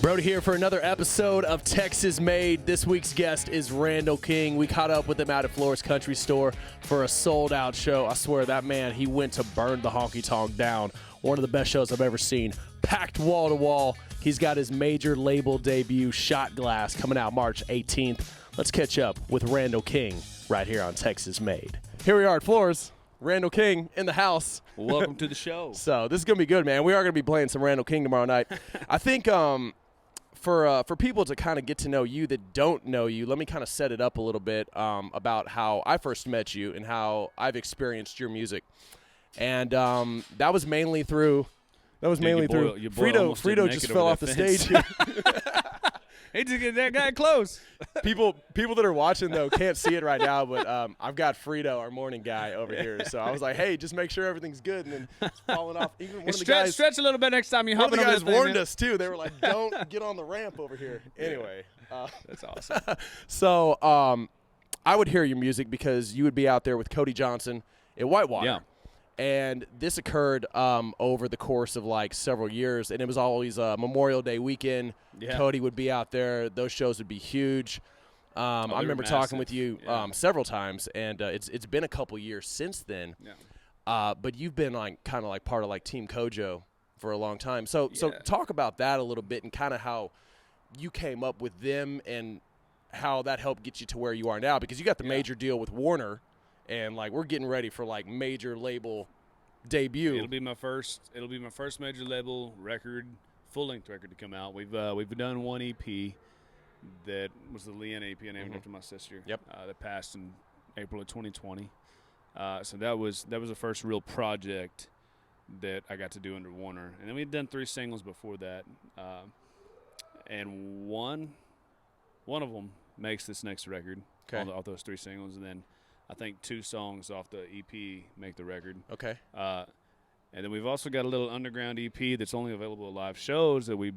Brody here for another episode of Texas Made. This week's guest is Randall King. We caught up with him out at Floore's Country Store for a sold-out show. I swear, that man, he went to burn the honky-tonk down. One of the best shows I've ever seen. Packed wall-to-wall. He's got his major label debut, Shot Glass, coming out March 18th. Let's catch up with Randall King right here on Texas Made. Here we are at Floore's. Randall King in the house. Welcome to the show. So this is going to be good, man. We are going to be playing some Randall King tomorrow night. I think for people to kind of get to know you that don't know you, let me kind of set it up a little bit about how I first met you and how I've experienced your music. And that was mainly through Frito just fell off the stage. Hey, just get that guy close. People that are watching, though, can't see it right now, but I've got Frito, our morning guy, over here. So I was like, hey, just make sure everything's good. And then it's falling off. Even one of the guys, stretch a little bit next time you hop one of over the guys the thing, warned man. us, too. They were like, don't get on the ramp over here. Anyway. That's awesome. So I would hear your music because you would be out there with Cody Johnson at Whitewater. Yeah. And this occurred over the course of like several years, and it was always Memorial Day weekend. Yeah. Cody would be out there; those shows would be huge. I remember talking with you several times, and it's been a couple years since then. Yeah. But you've been like kind of like part of like Team Kojo for a long time. So talk about that a little bit and kind of how you came up with them and how that helped get you to where you are now, because you got the major deal with Warner. And like we're getting ready for like major label debut. It'll be my first major label record, full length record to come out. We've done one EP that was the Leanna EP I named after my sister. Yep. That passed in April of 2020. So that was the first real project that I got to do under Warner. And then we'd done 3 singles before that. And one of them makes this next record. Okay. All those 3 singles, and then I think 2 songs off the EP make the record. Okay. And then we've also got a little underground EP that's only available at live shows that we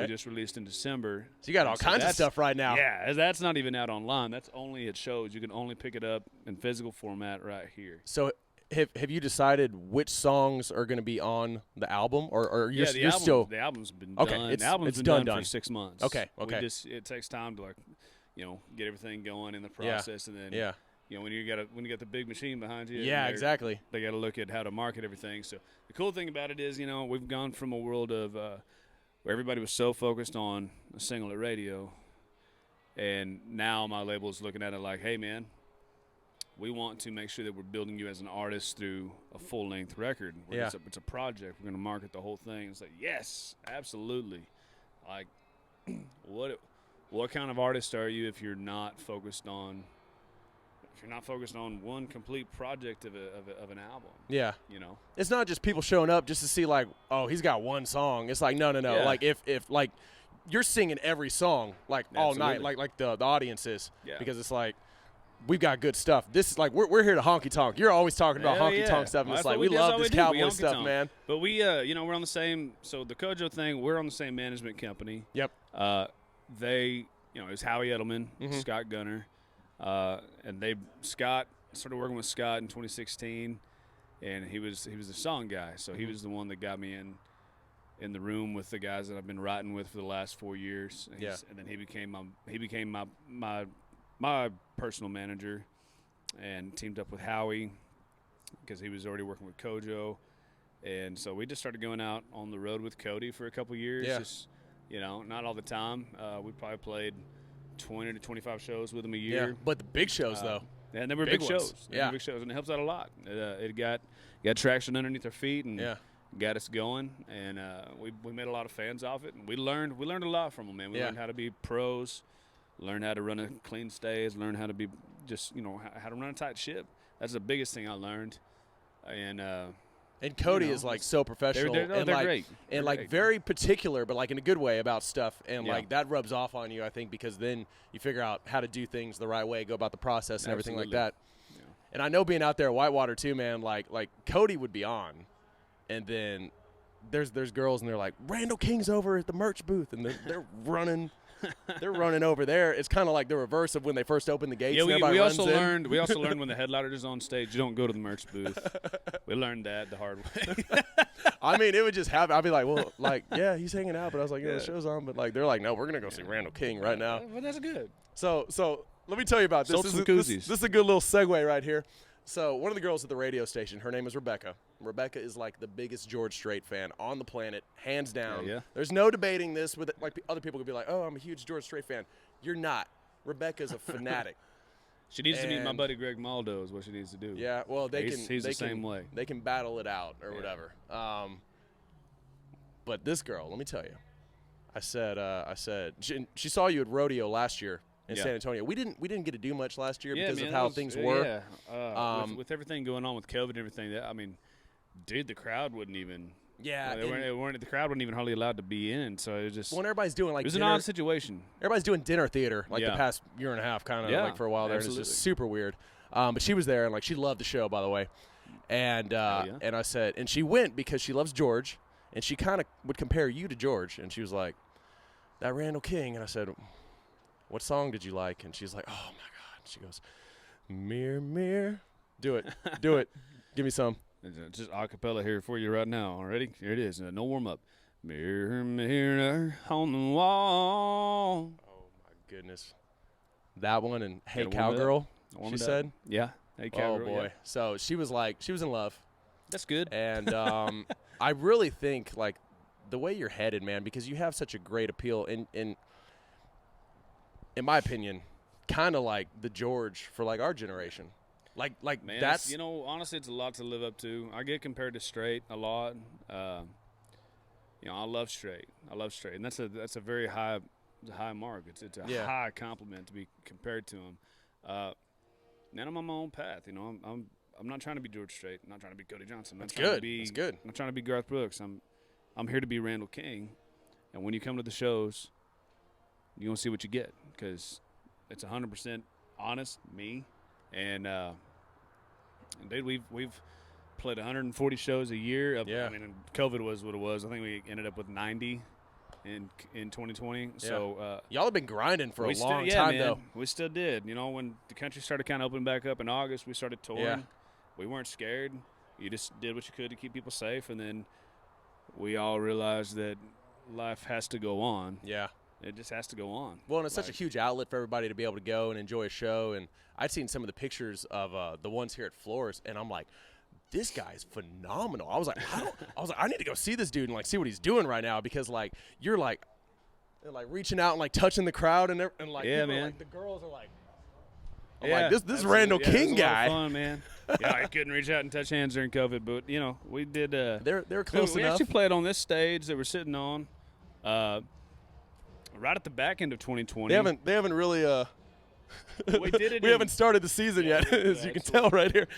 just released in December. So you got all kinds of stuff right now. Yeah, that's not even out online. That's only at shows. You can only pick it up in physical format right here. So have you decided which songs are going to be on the album, or you're still? The album's been okay, done. It's, the album's it's been done for 6 months. Okay. It takes time to get everything going in the process, and then when you got the big machine behind you. Yeah, exactly. They got to look at how to market everything. So the cool thing about it is, we've gone from a world of where everybody was so focused on a single at radio, and now my label's looking at it like, hey, man, we want to make sure that we're building you as an artist through a full-length record. It's a project. We're going to market the whole thing. It's like, yes, absolutely. Like, what kind of artist are you if you're not focused on one complete project of an album? Yeah. It's not just people showing up just to see like, oh, he's got one song. It's like, no. Yeah. Like if like you're singing every song like all night, like the audience is, because it's like we've got good stuff. This is like we're here to honky tonk. You're always talking about honky tonk stuff, and it's like we love this cowboy stuff, man. But we we're on the same. So the Kojo thing, we're on the same management company. Yep. It was Howie Edelman, Scott Gunner. And Scott started working with Scott in 2016, and he was the song guy. So he was the one that got me in the room with the guys that I've been writing with for the last 4 years. And then he became my personal manager, and teamed up with Howie because he was already working with Kojo. And so we just started going out on the road with Cody for a couple years. Yeah. Just, not all the time. We probably played 20 to 25 shows with him a year. Yeah, but the big shows though. And they were big shows. Big shows, and it helps out a lot. It got traction underneath our feet and got us going, and we made a lot of fans off it, and we learned a lot from them, man. We learned how to be pros, learned how to run a clean stage, learned how to be just how to run a tight ship. That's the biggest thing I learned, And Cody is like so professional. They're great. And like very particular, but like in a good way about stuff. And like that rubs off on you, I think, because then you figure out how to do things the right way, go about the process and everything like that. Yeah. And I know being out there at Whitewater too, man, like Cody would be on. And then there's girls and they're like, Randall King's over at the merch booth, and they're running they're running over there. It's kind of like the reverse of when they first opened the gates. Yeah, and everybody we runs also in. learned when the headliner is on stage, you don't go to the merch booth. We learned that the hard way. I mean, it would just happen. I'd be like, well, like, yeah, he's hanging out, but I was like, yeah, the show's on. But like, they're like, no, we're gonna go see Randall King right now. Well, that's good. So let me tell you about this. Sold some koozies. This is a good little segue right here. So one of the girls at the radio station, her name is Rebecca. Rebecca is like the biggest George Strait fan on the planet, hands down. Yeah. There's no debating this. With like other people could be like, oh, I'm a huge George Strait fan. You're not. Rebecca's a fanatic. She needs to meet my buddy Greg Maldo is what she needs to do. Yeah, well, He's the same way. They can battle it out or whatever. But this girl, let me tell you, I said, she saw you at rodeo last year in San Antonio. We didn't get to do much last year because of how things were. Yeah, with everything going on with COVID and everything, I mean, dude, the crowd wouldn't even. Yeah, the crowd wasn't even hardly allowed to be in, so it was just. When everybody's doing like it was dinner, an odd situation. Everybody's doing dinner theater like the past year and a half, kind of like for a while there. And it's just super weird. But she was there and like she loved the show, by the way. And and I said, and she went because she loves George, and she kind of would compare you to George, and she was like, that Randall King, and I said, what song did you like? And she's like, oh my God. She goes, Mirror, Mirror. Do it. Do it. Give me some. Just a cappella here for you right now. Ready? Here it is. No warm up. Mirror, mirror on the wall. Oh my goodness. That one and Hey Cowgirl, she said. Yeah. Hey Cowgirl. Oh boy. Yeah. So she was in love. That's good. And I really think like the way you're headed, man, because you have such a great appeal in my opinion, kind of like the George for like our generation. Like man, that's honestly, it's a lot to live up to. I get compared to Strait a lot. I love Strait. And that's a very high mark. It's a high compliment to be compared to him. And I'm on my own path. I'm not trying to be George Strait. I'm not trying to be Cody Johnson. That's good. That's good. I'm not trying to be Garth Brooks. I'm here to be Randall King. And when you come to the shows, you're gonna see what you get because it's 100% honest, me. And dude, we've played 140 shows a year. I mean, COVID was what it was. I think we ended up with 90 in 2020. Yeah. So y'all have been grinding for a long time, though. We still did. When the country started kind of opening back up in August, we started touring. Yeah. We weren't scared. You just did what you could to keep people safe, and then we all realized that life has to go on. Yeah. It just has to go on. Well, and it's such a huge outlet for everybody to be able to go and enjoy a show. And I'd seen some of the pictures of the ones here at Floore's, and I'm like, this guy's phenomenal. I was like, I need to go see this dude and like see what he's doing right now because like you're like reaching out and like touching the crowd and like yeah, man. Like, the girls are like, this Randall King guy. Fun, man. I couldn't reach out and touch hands during COVID, but we did. They're close enough. We actually played on this stage that we're sitting on. Right at the back end of 2020. They haven't really we did it. We haven't started the season yet, as you can tell right here.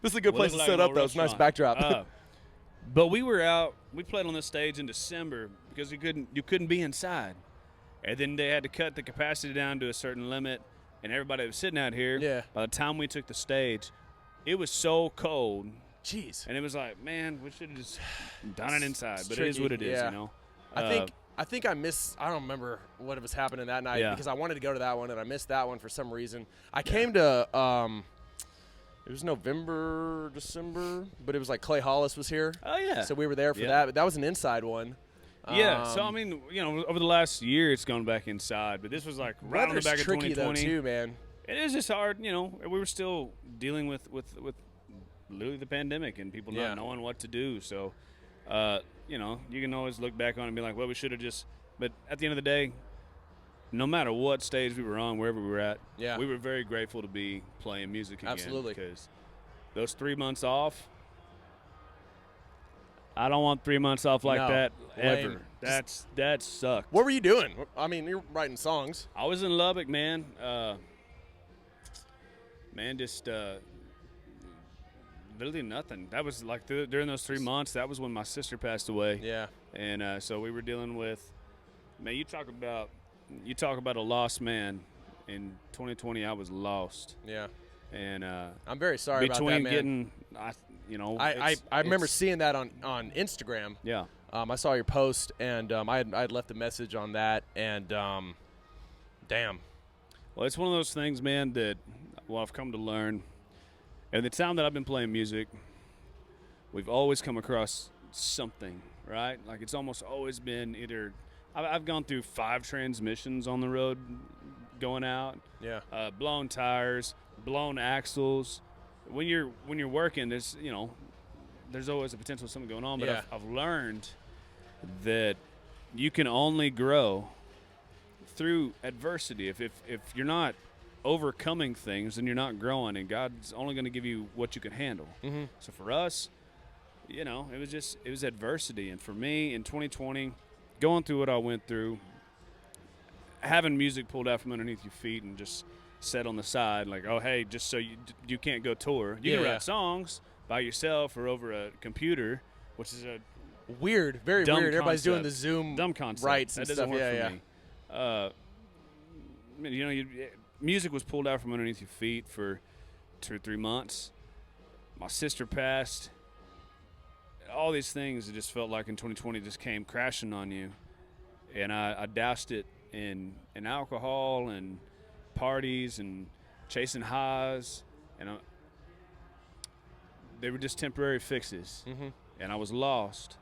This is a good place to set up, though. It's a nice backdrop. But we were out. We played on this stage in December because you couldn't be inside, and then they had to cut the capacity down to a certain limit, and everybody was sitting out here. Yeah. By the time we took the stage, it was so cold. Jeez. And it was like, man, we should have just done it inside. But it is what it is, I think I don't remember what was happening that night because I wanted to go to that one and I missed that one for some reason. I came to it was November, December, but it was like Clay Hollis was here. Oh yeah. So we were there for that, but that was an inside one. Yeah. So I mean, over the last year it's gone back inside, but this was like right on the back of 2020. Though too, man. It is just hard, we were still dealing with literally the pandemic and people not knowing what to do. So you can always look back on it and be like, well, we should have just – but at the end of the day, no matter what stage we were on, wherever we were at, we were very grateful to be playing music again. Absolutely. Because those 3 months off, I don't want 3 months off like that ever. That sucked. What were you doing? I mean, you're writing songs. I was in Lubbock, man. Literally nothing. That was like during those 3 months. That was when my sister passed away. Yeah. And so we were dealing with, man. You talk about a lost man. In 2020, I was lost. Yeah. And I'm very sorry about that, man. Between getting, I remember seeing that on Instagram. Yeah. I saw your post, and I had left a message on that, and Damn. Well, it's one of those things, man, that I've come to learn. And the time that I've been playing music, we've always come across something, right? Like it's almost always been either I've gone through 5 transmissions on the road going out. Yeah. Blown tires, blown axles. When you're working, there's always a potential of something going on. But Yeah. I've learned that you can only grow through adversity. If you're not overcoming things, then you're not growing, and God's only going to give you what you can handle. Mm-hmm. So for us, it was adversity. And for me in 2020, going through what I went through, having music pulled out from underneath your feet and just set on the side, like, oh, hey, just so you can't go tour. You can write songs by yourself or over a computer, which is a weird, very dumb weird. Everybody's doing the concept. Zoom Dumb concept. rights That and doesn't stuff. work for me. Music was pulled out from underneath your feet for 2 or 3 months. My sister passed. All these things, it just felt like in 2020 just came crashing on you. And I doused it in alcohol and parties and chasing highs. And they were just temporary fixes. Mm-hmm. And I was lost.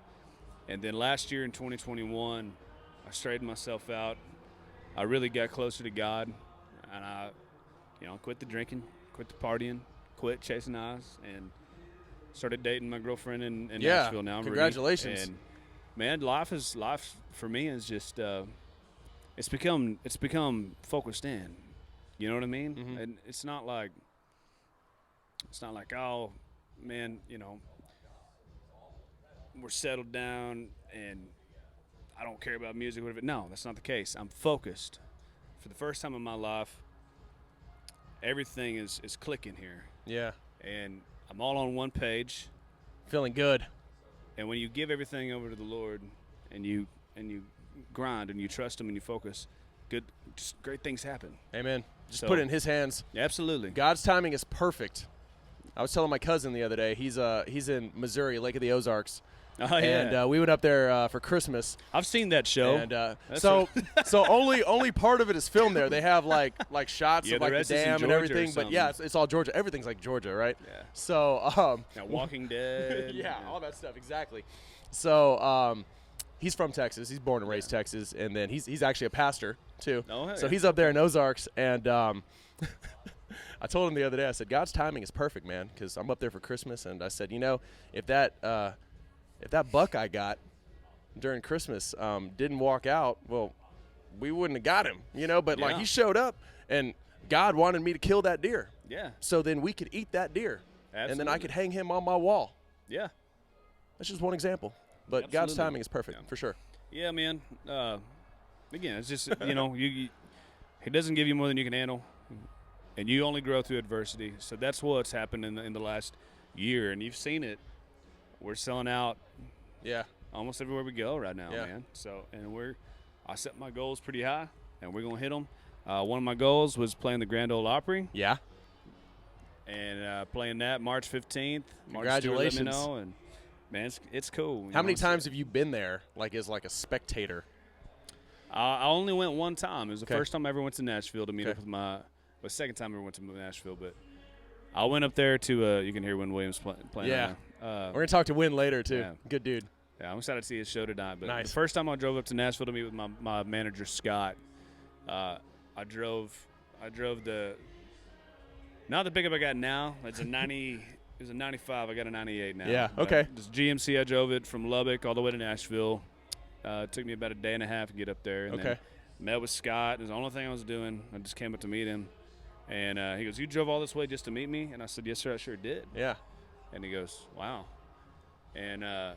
And then last year in 2021, I straightened myself out. I really got closer to God, and I quit the drinking, quit the partying, quit chasing eyes, and started dating my girlfriend in Nashville now. Congratulations. Rudy. And man, life for me is just it's become focused in. You know what I mean? Mm-hmm. And it's not like oh man, we're settled down and I don't care about music or whatever. No, that's not the case. I'm focused. For the first time in my life, everything is clicking here. Yeah. And I'm all on one page. Feeling good. And when you give everything over to the Lord and you grind and you trust Him and you focus, just great things happen. Amen. Just put it in His hands. Absolutely. God's timing is perfect. I was telling my cousin the other day, he's in Missouri, Lake of the Ozarks. Oh, yeah. And we went up there for Christmas. I've seen that show. And so only part of it is filmed there. They have like shots of like the dam and everything. But yeah, it's all Georgia. Everything's like Georgia, right? Yeah. So Walking Dead. yeah, all that stuff, exactly. So he's from Texas. He's born and raised Texas, and then he's actually a pastor too. Oh, hey. So he's up there in Ozarks, and I told him the other day, I said, God's timing is perfect, man, because I'm up there for Christmas, and I said, if that buck I got during Christmas didn't walk out, well, we wouldn't have got him, But like he showed up, and God wanted me to kill that deer. Yeah. So then we could eat that deer, Absolutely. and then I could hang him on my wall. Yeah. That's just one example, but Absolutely. God's timing is perfect for sure. Yeah, man. Again, it's just He doesn't give you more than you can handle, and you only grow through adversity. So that's what's happened in the last year, and you've seen it. We're selling out. Yeah. Almost everywhere we go right now, man. So, and I set my goals pretty high, and we're gonna hit them. One of my goals was playing the Grand Ole Opry. Yeah. And playing that March 15th. Congratulations. Let me know, and man, it's cool. How many times have you been there, like as like a spectator? I only went one time. It was the Okay. first time I ever went to Nashville to meet up with the second time I ever went to Nashville, but I went up there to you can hear Wynn Williams playing. Yeah. We're going to talk to Wynn later, too. Yeah. Good dude. Yeah, I'm excited to see his show tonight. But Nice. The first time I drove up to Nashville to meet with my manager, Scott, I drove not the pickup I got now. It's a 90. It was a 95. I got a 98 now. Yeah, But okay. This GMC, I drove it from Lubbock all the way to Nashville. It took me about a day and a half to get up there. And then met with Scott. It was the only thing I was doing. I just came up to meet him. And he goes, "You drove all this way just to meet me?" And I said, "Yes, sir, I sure did." Yeah. And he goes, "Wow." And I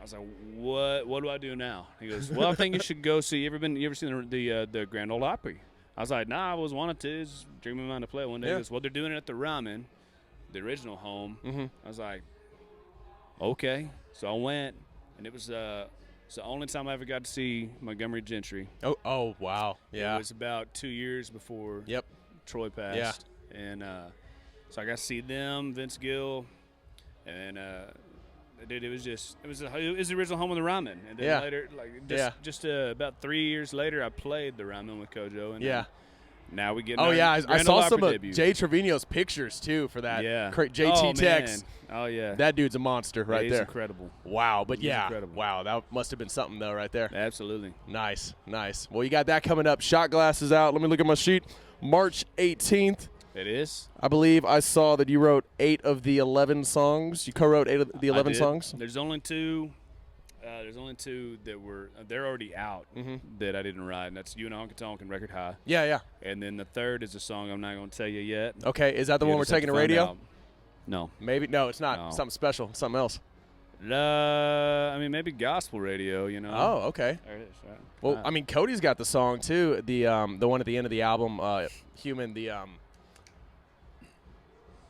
was like, "What do I do now?" He goes, "Well, I think you should go see. You ever seen the Grand Ole Opry?" I was like, "Nah, I always wanted to. It's dreaming of mine to play it one day." Yeah. He goes, "Well, they're doing it at the Ryman, the original home." Mm-hmm. I was like, "Okay." So I went, and it was it's the only time I ever got to see Montgomery Gentry. Oh, wow. Yeah. It was about 2 years before Troy passed. Yeah. And so I got to see them, Vince Gill, and dude, it was the original home of the ramen. And then later, just about 3 years later, I played the ramen with Kojo. And now we get. I saw some of Jay Trevino's pictures too for that. Yeah. JT Tex. Oh yeah. That dude's a monster right he's there. Incredible. Wow, but incredible. Wow, that must have been something though right there. Absolutely. Nice. Well, you got that coming up. Shot glasses out. Let me look at my sheet. March 18th. It is. I believe I saw that you wrote 8 of the 11 songs. You co-wrote 8 of the 11 songs. There's only 2. That they're already out that I didn't write, and that's You and Honky Tonk and Record High. Yeah. And then the third is a song I'm not going to tell you yet. Okay, is that the one we're taking to radio? Out. No. Maybe. No, it's not. No. Something special. Something else. I mean, maybe gospel radio, you know. Oh, okay. There it is, right? Well, I mean, Cody's got the song too. The one at the end of the album, Human.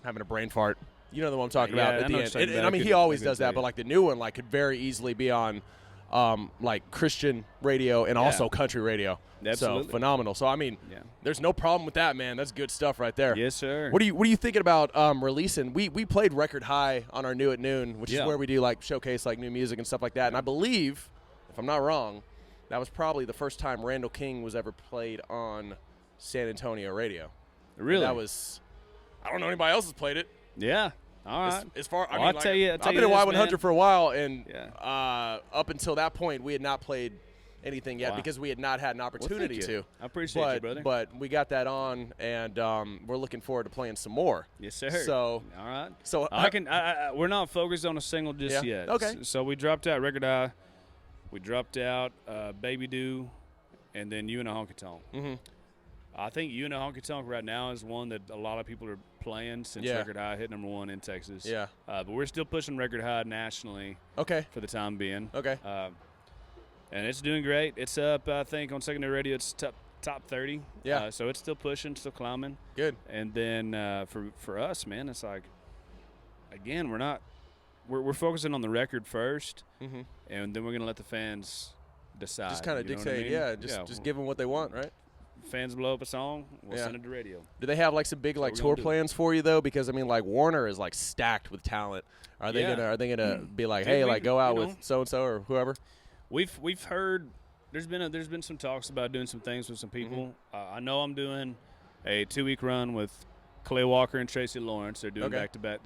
Having a brain fart. You know the one I'm talking about at the end. And I mean, he always does that, but like the new one, like could very easily be on, like Christian radio and also country radio. Absolutely. So phenomenal. So I mean, there's no problem with that, man. That's good stuff right there. Yes, sir. What are you thinking about releasing? We played Record High on our New at Noon, which is where we do like showcase like new music and stuff like that. And I believe, if I'm not wrong, that was probably the first time Randall King was ever played on San Antonio radio. Really? And that was. I don't know anybody else has played it. Yeah. All right. As far, I'll tell you. I've been at Y100 for a while, and up until that point, we had not played anything yet because we had not had an opportunity to. I appreciate you, brother. But we got that on, and we're looking forward to playing some more. Yes, sir. So all right. So we're not focused on a single just yet. Okay. So we dropped out Record High, we dropped out Baby Do, and then You and a Honky Tonk. Mm-hmm. I think You and a Honky Tonk right now is one that a lot of people are playing since Record High hit #1 in Texas. Yeah. But we're still pushing Record High nationally. Okay. For the time being. Okay. And it's doing great. It's up, I think, on secondary radio. It's top 30. Yeah. So it's still pushing, still climbing. Good. And then for us, man, it's like, again, we're focusing on the record first, and then we're gonna let the fans decide. Just kind of dictate, just give them what they want, right? Fans blow up a song, we'll send it to radio. Do they have like some big like tour plans for you though? Because I mean, like Warner is like stacked with talent. Are they gonna be like, hey, like go out with so and so or whoever? We've heard there's been some talks about doing some things with some people. I know I'm doing a 2-week run with Clay Walker and Tracy Lawrence. They're doing back to back.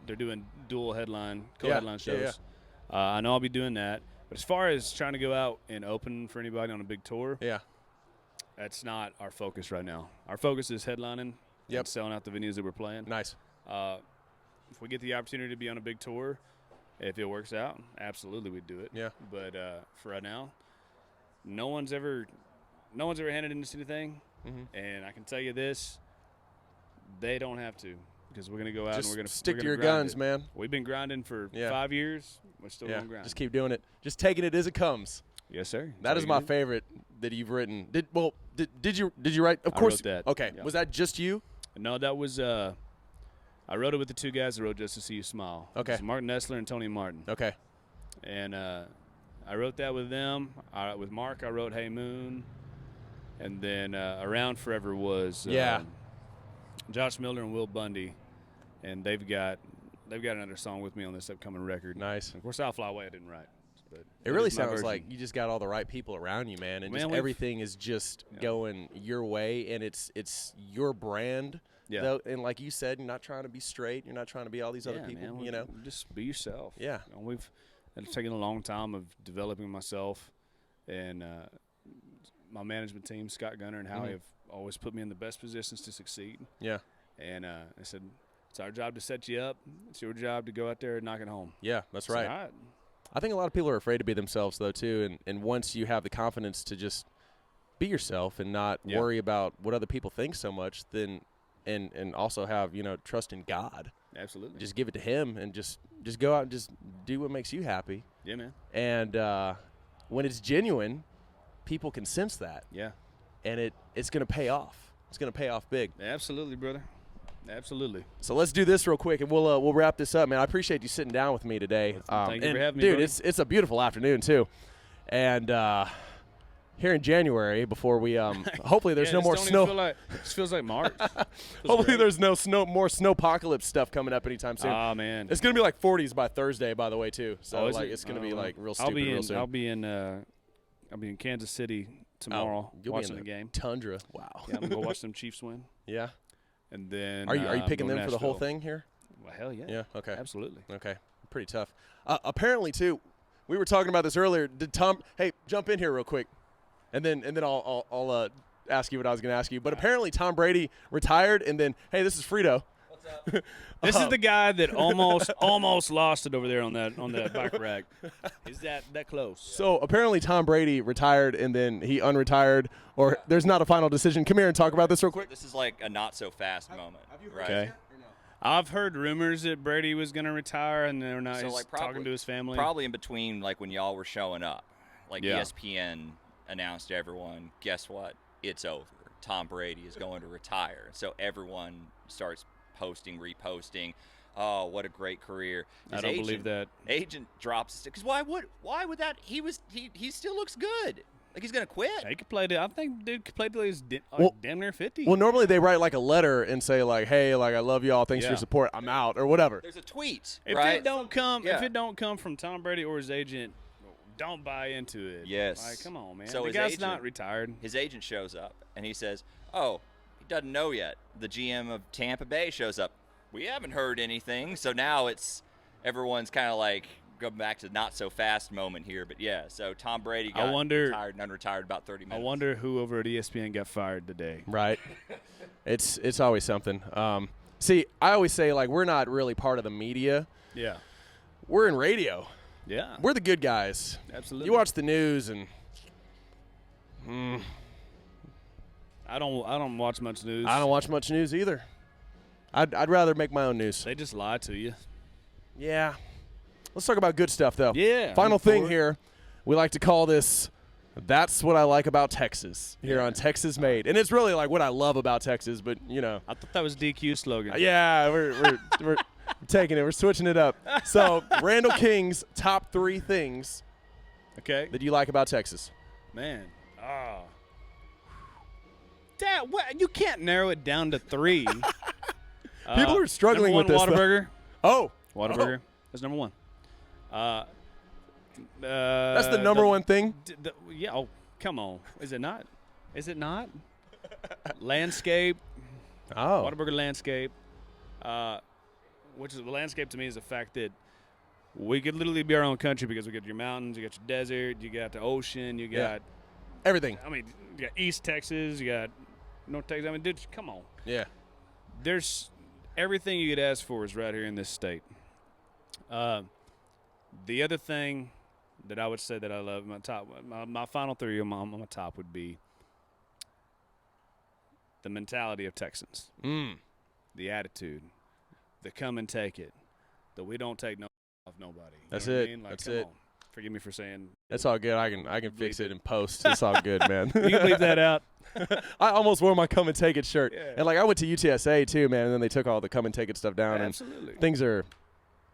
They're doing dual co-headline shows. I know I'll be doing that. But as far as trying to go out and open for anybody on a big tour, that's not our focus right now. Our focus is headlining and selling out the venues that we're playing. Nice. If we get the opportunity to be on a big tour, if it works out, absolutely we'd do it. Yeah. But for right now, no one's ever handed us anything, and I can tell you this: they don't have to, because we're gonna go out and we're gonna stick to your guns, man. We've been grinding for 5 years. We're still gonna grind. Just keep doing it. Just taking it as it comes. Yes, sir. That is my favorite that you've written. Did you write? Of course. I wrote that. Okay. Yeah. Was that just you? No, that was. I wrote it with the 2 guys that wrote Just to See You Smile. Okay. Martin Nessler and Tony Martin. Okay. And I wrote that with them. With Mark, I wrote Hey Moon. And then Around Forever was Josh Miller and Will Bundy. And they've got another song with me on this upcoming record. Nice. And of course, I'll Fly Away I didn't write. But it really sounds like you just got all the right people around you, man. And just everything is just going your way, and it's your brand. Yeah. Though, and like you said, you're not trying to be straight. You're not trying to be all these other people. Man, you know, just be yourself. Yeah. It's taken a long time of developing myself, and my management team, Scott Gunner and Howie, have always put me in the best positions to succeed. Yeah. And I said, it's our job to set you up. It's your job to go out there and knock it home. Yeah, that's right. All right. I think a lot of people are afraid to be themselves, though, too. And once you have the confidence to just be yourself and not worry about what other people think so much, then and also have, trust in God. Absolutely. Just give it to Him and just go out and just do what makes you happy. Yeah, man. And when it's genuine, people can sense that. Yeah. And it's going to pay off. It's going to pay off big. Absolutely, brother. Absolutely. So let's do this real quick, and we'll wrap this up, man. I appreciate you sitting down with me today. Thank you for having me, dude. Brody. It's a beautiful afternoon too, and here in January before we hopefully there's no more snow. It feels like March. Hopefully there's no more snowpocalypse stuff coming up anytime soon. Oh man, it's gonna be like 40s by Thursday, by the way, too. So it's gonna be like real stupid real soon. I'll be in Kansas City tomorrow watching the game. Tundra. Wow. Yeah, I'm gonna go watch them Chiefs win. Yeah. And then are you picking them for the whole thing here? Well, hell yeah. Yeah. Okay. Absolutely. Okay. Pretty tough. Apparently, too, we were talking about this earlier. Did Tom? Hey, jump in here real quick, and then I'll ask you what I was going to ask you. But apparently, Tom Brady retired, and then hey, this is Frito. What's up? This is the guy that almost lost it over there on that bike rack. Is that close? So apparently, Tom Brady retired, and then he unretired, or there's not a final decision. Come here and talk about this real quick. This is like a not so fast moment. Have you heard right? okay. I've heard rumors that Brady was going to retire, and they're not. So he's like talking to his family. Probably in between, like when y'all were showing up, like Yeah. ESPN announced to everyone, guess what? It's over. Tom Brady is going to retire. So everyone starts posting, reposting. Oh, what a great career! I don't believe that. Agent drops because why would that? He still looks good. Like he's gonna quit. He could play. I think dude could play till he's damn near 50. Well, normally they write like a letter and say like, "Hey, like I love y'all, thanks for your support. I'm out," or whatever. There's a tweet. If right? it don't come from Tom Brady or his agent, don't buy into it. Yes. Like, come on, man. So the guy's not retired. His agent shows up and he says, "Oh, he doesn't know yet." The GM of Tampa Bay shows up. We haven't heard anything. So now everyone's kind of like going back to not so fast moment here. But yeah, so Tom Brady got retired and unretired about 30 minutes. I wonder who over at ESPN got fired today. Right. It's always something. See, I always say like we're not really part of the media. Yeah. We're in radio. Yeah. We're the good guys. Absolutely. You watch the news and I don't watch much news. I don't watch much news either. I'd rather make my own news. They just lie to you. Yeah. Let's talk about good stuff though. Yeah. Final thing here. We like to call this That's What I Like About Texas here on Texas Made. And it's really like what I love about Texas, but you know. I thought that was DQ's slogan. Yeah, we're taking it. We're switching it up. So, Randall King's top 3 things that you like about Texas. Man. Oh. Dad, what? You can't narrow it down to 3. People are struggling with this. Whataburger. Oh. Whataburger. That's number 1. That's the number one thing? Yeah. Oh, come on. Is it not? Landscape. Oh. Whataburger landscape. Which is the landscape to me is the fact that we could literally be our own country because we got your mountains, you got your desert, you got the ocean, you got everything. I mean, you got East Texas, you got North Texas. I mean, dude, come on. Yeah. There's everything you could ask for is right here in this state. The other thing that I would say that I love, my final 3 on my top would be the mentality of Texans, the attitude, the come and take it, that we don't take no off nobody. That's you know it. What I mean? Like, That's come it. on. Forgive me for saying. That's all good. I can fix it in post. It's all good, man. You can leave that out. I almost wore my come and take it shirt. Yeah. And like I went to UTSA too, man, and then they took all the come and take it stuff down. Absolutely. And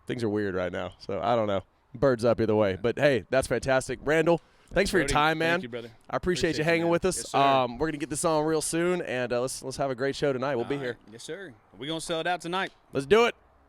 things are weird right now. So I don't know. Birds up either way. But hey, that's fantastic. Randall, thanks for your time, man. Thank you, brother. I appreciate you hanging with us. Yes, sir. We're gonna get this on real soon, and let's have a great show tonight. We'll be here. Yes, sir. We're gonna sell it out tonight. Let's do it.